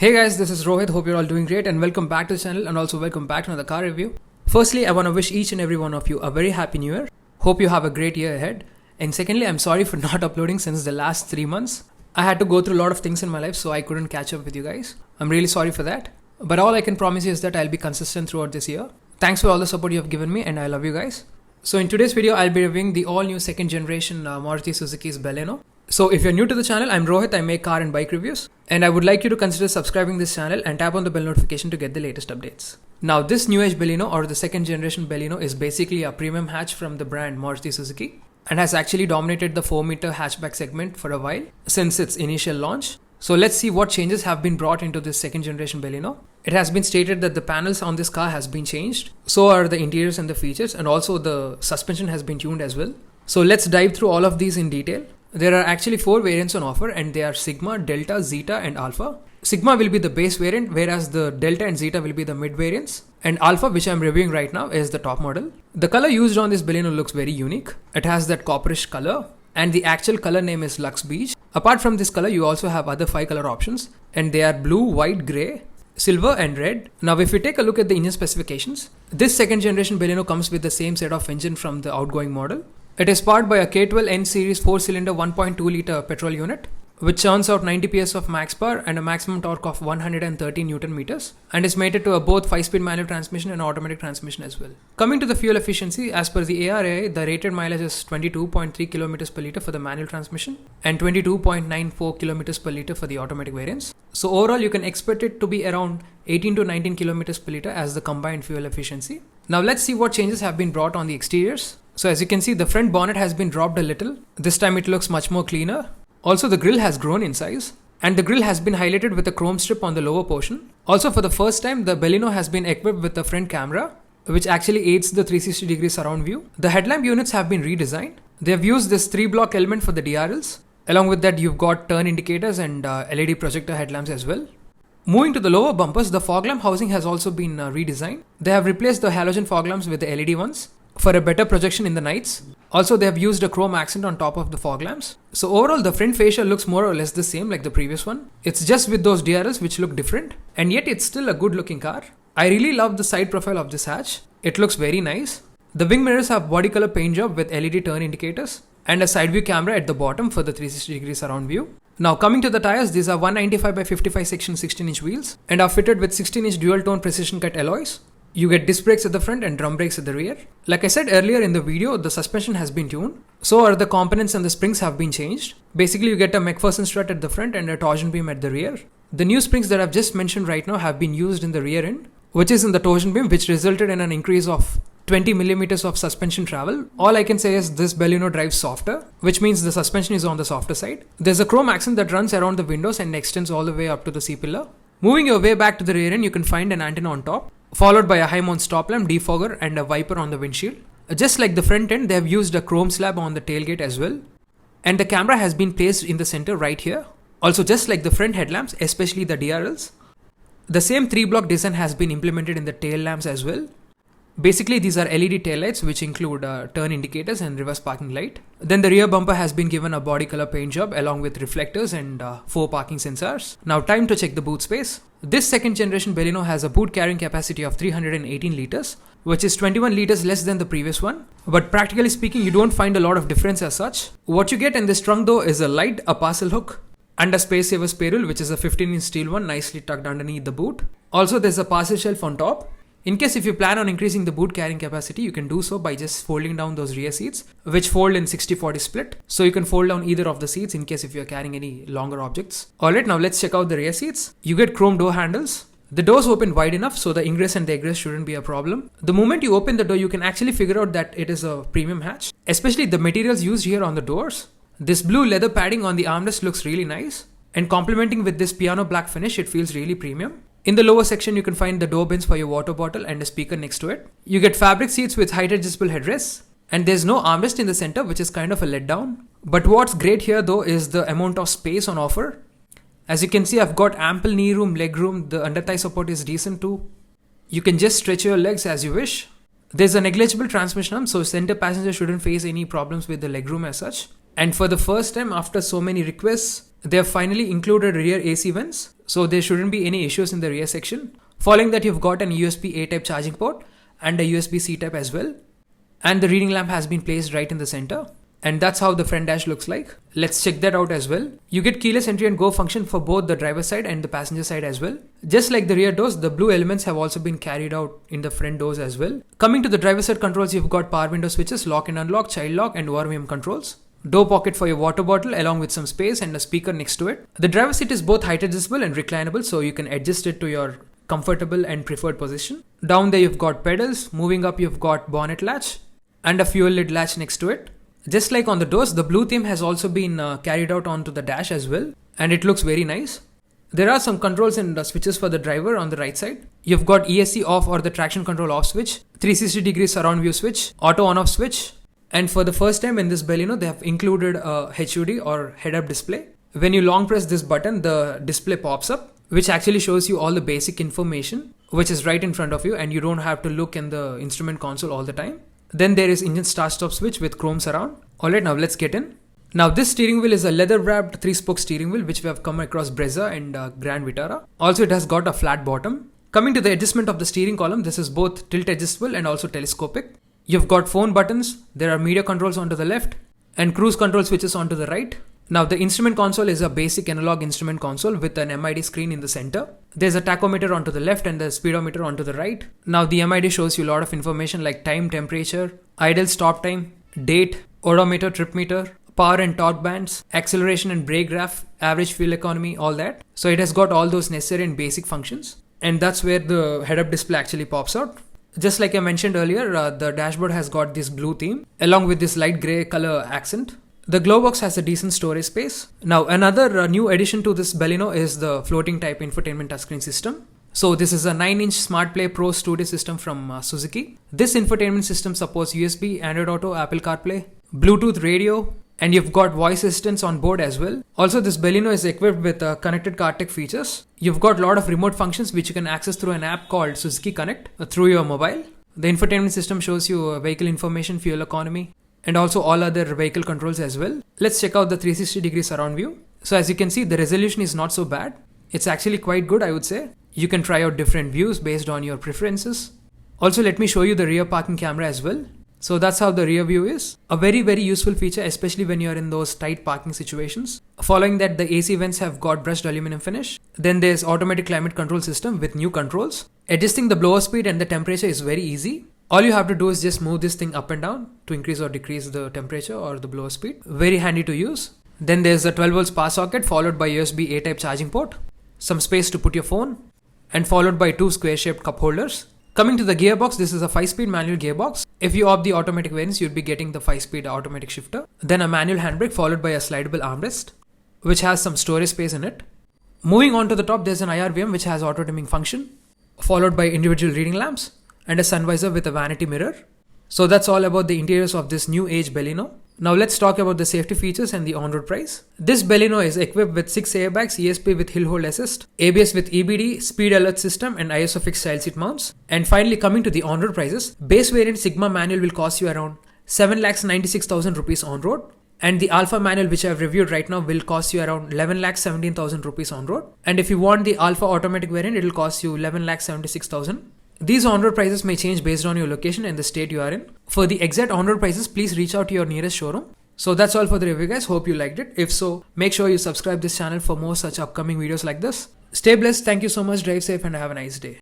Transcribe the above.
Hey guys, this is Rohit. Hope you're all doing great and welcome back to the channel and also welcome back to another car review. Firstly, I want to wish each and every one of you a very happy new year. Hope you have a great year ahead. And secondly, I'm sorry for not uploading since the last 3 months. I had to go through a lot of things in my life, so I couldn't catch up with you guys. I'm really sorry for that. But all I can promise you is that I'll be consistent throughout this year. Thanks for all the support you have given me and I love you guys. So in today's video, I'll be reviewing the all new second generation Maruti Suzuki's BALENO. So if you're new to the channel, I'm Rohit, I make car and bike reviews. And I would like you to consider subscribing this channel and tap on the bell notification to get the latest updates. Now this new age BALENO or the second generation BALENO is basically a premium hatch from the brand Maruti Suzuki and has actually dominated the 4-meter hatchback segment for a while since its initial launch. So let's see what changes have been brought into this second generation BALENO. It has been stated that the panels on this car has been changed. So are the interiors and the features, and also the suspension has been tuned as well. So let's dive through all of these in detail. There are actually 4 variants on offer and they are Sigma, Delta, Zeta and Alpha. Sigma will be the base variant, whereas the Delta and Zeta will be the mid variants. And Alpha, which I'm reviewing right now, is the top model. The color used on this BALENO looks very unique. It has that copperish color and the actual color name is Lux Beige. Apart from this color, you also have other 5 color options and they are blue, white, grey, silver and red. Now if we take a look at the engine specifications, this second generation BALENO comes with the same set of engine from the outgoing model. It is powered by a K12N series 4-cylinder 1.2 litre petrol unit, which churns out 90 PS of max power and a maximum torque of 130 Newton meters, and is mated to a both 5-speed manual transmission and automatic transmission as well. Coming to the fuel efficiency, as per the ARAI, the rated mileage is 22.3 kilometers per litre for the manual transmission and 22.94 kilometers per litre for the automatic variants. So overall, you can expect it to be around 18 to 19 kilometers per litre as the combined fuel efficiency. Now let's see what changes have been brought on the exteriors. So as you can see, the front bonnet has been dropped a little. This time it looks much more cleaner. Also the grille has grown in size and the grille has been highlighted with a chrome strip on the lower portion. Also for the first time, the BALENO has been equipped with a front camera, which actually aids the 360-degree surround view. The headlamp units have been redesigned. They have used this 3-block element for the DRLs. Along with that, you've got turn indicators and LED projector headlamps as well. Moving to the lower bumpers, the fog lamp housing has also been redesigned. They have replaced the halogen fog lamps with the LED ones for a better projection in the nights. Also, they have used a chrome accent on top of the fog lamps. So overall, the front fascia looks more or less the same like the previous one. It's just with those DRLs which look different, and yet it's still a good looking car. I really love the side profile of this hatch. It looks very nice. The wing mirrors have body color paint job with LED turn indicators and a side view camera at the bottom for the 360-degree surround view. Now coming to the tires, these are 195 by 55 section 16-inch wheels and are fitted with 16-inch dual tone precision cut alloys. You get disc brakes at the front and drum brakes at the rear. Like I said earlier in the video, the suspension has been tuned. So are the components, and the springs have been changed. Basically, you get a McPherson strut at the front and a torsion beam at the rear. The new springs that I've just mentioned right now have been used in the rear end, which is in the torsion beam, which resulted in an increase of 20 millimeters of suspension travel. All I can say is this BALENO drives softer, which means the suspension is on the softer side. There's a chrome accent that runs around the windows and extends all the way up to the C-pillar. Moving your way back to the rear end, you can find an antenna on top, followed by a high mount stop lamp, defogger and a wiper on the windshield. Just like the front end, they have used a chrome slab on the tailgate as well. And the camera has been placed in the center right here. Also just like the front headlamps, especially the DRLs, the same 3-block design has been implemented in the tail lamps as well. Basically, these are LED taillights which include turn indicators and reverse parking light. Then the rear bumper has been given a body color paint job along with reflectors and 4 parking sensors. Now time to check the boot space. This second generation BALENO has a boot carrying capacity of 318 liters, which is 21 liters less than the previous one. But practically speaking, you don't find a lot of difference as such. What you get in this trunk though is a light, a parcel hook, and a space saver spare wheel, which is a 15-inch steel one nicely tucked underneath the boot. Also there's a parcel shelf on top. In case if you plan on increasing the boot carrying capacity, you can do so by just folding down those rear seats, which fold in 60-40 split. So you can fold down either of the seats in case if you're carrying any longer objects. Alright, now let's check out the rear seats. You get chrome door handles. The doors open wide enough so the ingress and the egress shouldn't be a problem. The moment you open the door, you can actually figure out that it is a premium hatch, especially the materials used here on the doors. This blue leather padding on the armrest looks really nice, and complementing with this piano black finish, it feels really premium. In the lower section, you can find the door bins for your water bottle and a speaker next to it. You get fabric seats with height adjustable headrests, and there's no armrest in the center, which is kind of a letdown. But what's great here though is the amount of space on offer. As you can see, I've got ample knee room, leg room, the under thigh support is decent too. You can just stretch your legs as you wish. There's a negligible transmission arm, so center passenger shouldn't face any problems with the legroom as such. And for the first time after so many requests, they have finally included rear AC vents, so there shouldn't be any issues in the rear section. Following that, you've got an USB-A type charging port and a USB-C type as well. And the reading lamp has been placed right in the center. And that's how the front dash looks like. Let's check that out as well. You get keyless entry and go function for both the driver side and the passenger side as well. Just like the rear doors, the blue elements have also been carried out in the front doors as well. Coming to the driver side controls, you've got power window switches, lock and unlock, child lock and ORVM controls. Door pocket for your water bottle along with some space and a speaker next to it. The driver seat is both height adjustable and reclinable, so you can adjust it to your comfortable and preferred position. Down there you've got pedals. Moving up you've got bonnet latch and a fuel lid latch next to it. Just like on the doors, the blue theme has also been carried out onto the dash as well, and it looks very nice. There are some controls and switches for the driver on the right side. You've got ESC off or the traction control off switch, 360 degree surround view switch, auto on off switch, and for the first time in this Baleno, they have included a HUD or head-up display. When you long press this button, the display pops up, which actually shows you all the basic information, which is right in front of you, and you don't have to look in the instrument console all the time. Then there is engine start stop switch with chrome surround. Alright, now let's get in. Now this steering wheel is a leather wrapped 3-spoke steering wheel which we have come across Brezza and Grand Vitara. Also it has got a flat bottom. Coming to the adjustment of the steering column, this is both tilt adjustable and also telescopic. You've got phone buttons, there are media controls onto the left and cruise control switches onto the right. Now the instrument console is a basic analog instrument console with an MID screen in the center. There's a tachometer onto the left and the speedometer onto the right. Now the MID shows you a lot of information like time, temperature, idle stop time, date, odometer, trip meter, power and torque bands, acceleration and brake graph, average fuel economy, all that. So it has got all those necessary and basic functions. And that's where the head-up display actually pops out. Just like I mentioned earlier, the dashboard has got this blue theme along with this light grey color accent. The glove box has a decent storage space. Now another new addition to this Baleno is the floating type infotainment touchscreen system. So this is a 9-inch Smart Play Pro Studio system from Suzuki. This infotainment system supports USB, Android Auto, Apple CarPlay, Bluetooth radio, and you've got voice assistants on board as well. Also this Baleno is equipped with connected car tech features. You've got a lot of remote functions which you can access through an app called Suzuki Connect through your mobile. The infotainment system shows you vehicle information, fuel economy, and also all other vehicle controls as well. Let's check out the 360 degree surround view. So as you can see, the resolution is not so bad. It's actually quite good, I would say. You can try out different views based on your preferences. Also, let me show you the rear parking camera as well. So that's how the rear view is. A very useful feature, especially when you're in those tight parking situations. Following that, the AC vents have got brushed aluminum finish. Then there's automatic climate control system with new controls. Adjusting the blower speed and the temperature is very easy. All you have to do is just move this thing up and down to increase or decrease the temperature or the blower speed. Very handy to use. Then there's a 12 volts power socket followed by USB-A type charging port, some space to put your phone, and followed by 2 square shaped cup holders. Coming to the gearbox, this is a 5-speed manual gearbox. If you opt the automatic variants, you'd be getting the 5-speed automatic shifter. Then a manual handbrake followed by a slidable armrest, which has some storage space in it. Moving on to the top, there's an IRVM which has auto dimming function, followed by individual reading lamps, and a sun visor with a vanity mirror. So that's all about the interiors of this new age Baleno. Now let's talk about the safety features and the on-road price. This Baleno is equipped with 6 airbags, ESP with hill hold assist, ABS with EBD, speed alert system and ISO fixed child seat mounts. And finally coming to the on-road prices, base variant Sigma manual will cost you around 7,96,000 rupees on-road. And the Alpha manual which I have reviewed right now will cost you around 11,17,000 rupees on-road. And if you want the Alpha automatic variant, it will cost you 11,76,000. These on-road prices may change based on your location and the state you are in. For the exact on-road prices, please reach out to your nearest showroom. So that's all for the review guys. Hope you liked it. If so, make sure you subscribe this channel for more such upcoming videos like this. Stay blessed. Thank you so much. Drive safe and have a nice day.